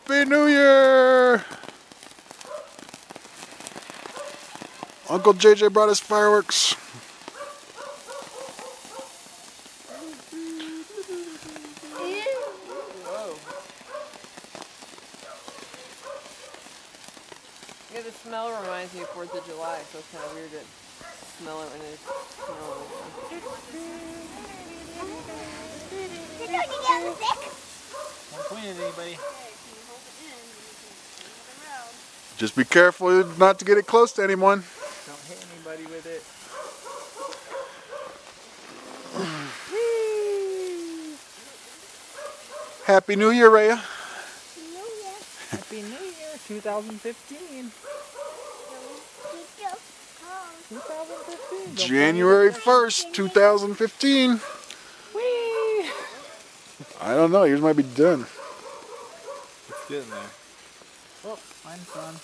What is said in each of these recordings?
Happy New Year! Uncle JJ brought us fireworks. Yeah, the smell reminds me of 4th of July, so it's kind of weird to smell it when it's snowing. Don't point at anybody. Just be careful not to get it close to anyone. Don't hit anybody with it. Happy New Year, Rhea. Happy New Year, 2015. 2015. January 1st, 2015. Whee! I don't know, yours might be done. It's getting there. Oh, mine's done.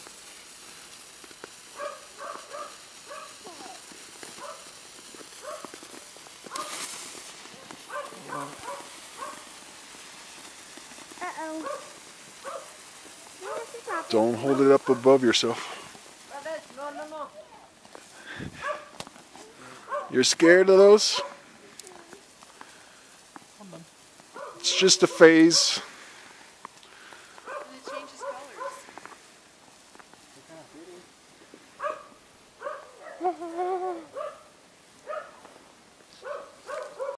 Don't hold it up above yourself. You're scared of those? It's just a phase.